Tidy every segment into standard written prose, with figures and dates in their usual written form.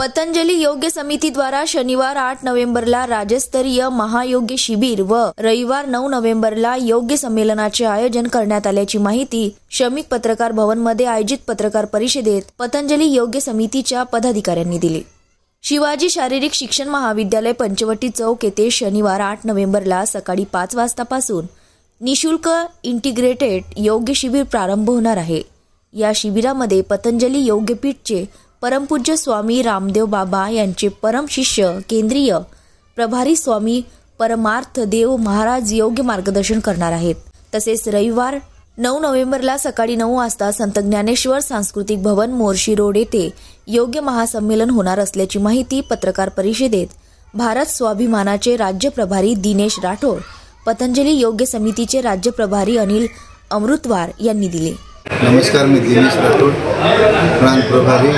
पतंजली योग्य समिती द्वारा शनिवार 8 नोव्हेंबरला राज्यस्तरीय महायोग्य शिबिर व रविवार 9 नोव्हेंबरला योग्य संमेलनाचे आयोजन करण्यात आल्याची माहिती श्रमिक पत्रकार भवन मध्ये आयोजित पत्रकार परिषदेत पतंजली योग्य समितीच्या पदाधिकाऱ्यांनी दिली। शिवाजी शारीरिक शिक्षण महाविद्यालय पंचवटी चौक येथे शनिवार 8 नोव्हेंबरला सकाळी 5 वाजतापासून निशुल्क इंटिग्रेटेड योग्य शिबिर प्रारंभ होणार आहे। या शिबिरामध्ये पतंजली योग्यपीठचे परमपूज्य स्वामी रामदेव बाबा यांचे परम शिष्य केंद्रीय प्रभारी स्वामी परमार्थ देव महाराज योग्य मार्गदर्शन करणार आहेत। तसेच रविवार 9 नोव्हेंबरला सकाळी 9 वाजता संत ज्ञानेश्वर सांस्कृतिक भवन मोर्शी रोड येथे योग्य महासंमेलन होणार असल्याची माहिती पत्रकार परिषदेत भारत स्वाभिमानाचे राज्य प्रभारी दिनेश राठोड, पतंजली योग्य समितीचे राज्य प्रभारी अनिल अमृतवार यांनी दिले। नमस्कार, मी दिनेश राठोड, प्रांत प्रभारी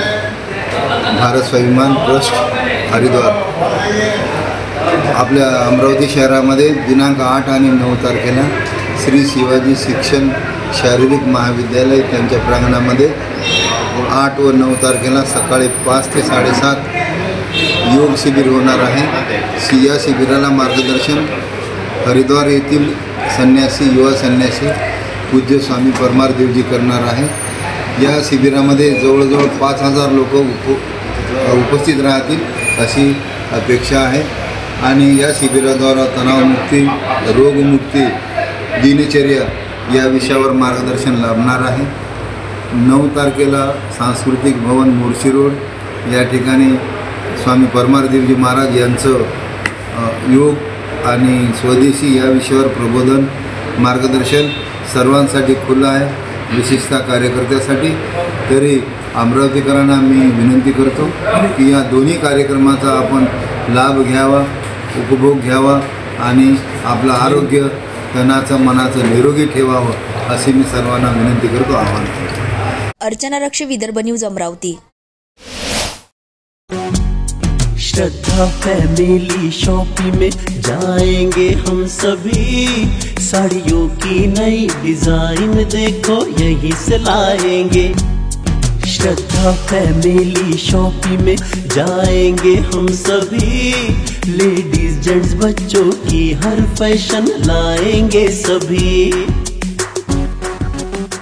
भारत स्वाभिमान ट्रस्ट हरिद्वार। आपल्या अमरावती शहरामध्ये दिनांक 8 आणि 9 तारखेला श्री शिवाजी शिक्षण शारीरिक महाविद्यालय त्यांच्या प्रांगणामध्ये 8 व 9 तारखेला सकाळी 5 ते 7:30 योग शिबिर होणार आहे। या शिबिराला मार्गदर्शन हरिद्वार येथील संन्यासी युवा संन्यासी पूज्य स्वामी परमारदेवजी करणार आहे। या शिबिरामध्ये जवळजवळ 5000 लोक उपस्थित राहतील अशी अपेक्षा आहे आणि या शिबिराद्वारा तणावमुक्ती, रोगमुक्ती, दिनचर्या या विषयावर मार्गदर्शन लाभणार आहे। 9 तारखेला सांस्कृतिक भवन मोर्शी रोड या ठिकाणी स्वामी परमारदेवजी महाराज यांचं योग आणि स्वदेशी या विषयावर प्रबोधन मार्गदर्शन सर्वांसाठी खुलं आहे, विशेषतः कार्यकर्त्यासाठी। तरी अमरावतीकरांना मी विनंती करतो की या दोन्ही कार्यक्रमाचा आपण लाभ घ्यावा, उपभोग घ्यावा आणि आपलं आरोग्य, तनाचं, मनाचं निरोगी ठेवावं अशी मी सर्वांना विनंती करतो, आवाहन करतो। अर्चना रक्ष, विदर्भ न्यूज, अमरावती। श्रद्धा फैमिली शॉपिंग में जाएंगे हम सभी, साड़ियों की नई डिजाइन देखो यहीं से लाएंगे। श्रद्धा फैमिली शॉपिंग में जाएंगे हम सभी, लेडीज जेंट्स बच्चों की हर फैशन लाएंगे सभी।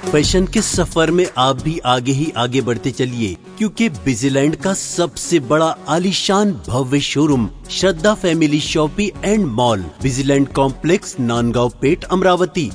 फैशन के सफर में आप भी आगे ही आगे बढ़ते चलिए, क्योंकि बिजीलैंड का सबसे बड़ा आलीशान भव्य showroom Shraddha family shopping and mall, Busyland complex, Nandgaon Peth, Amravati.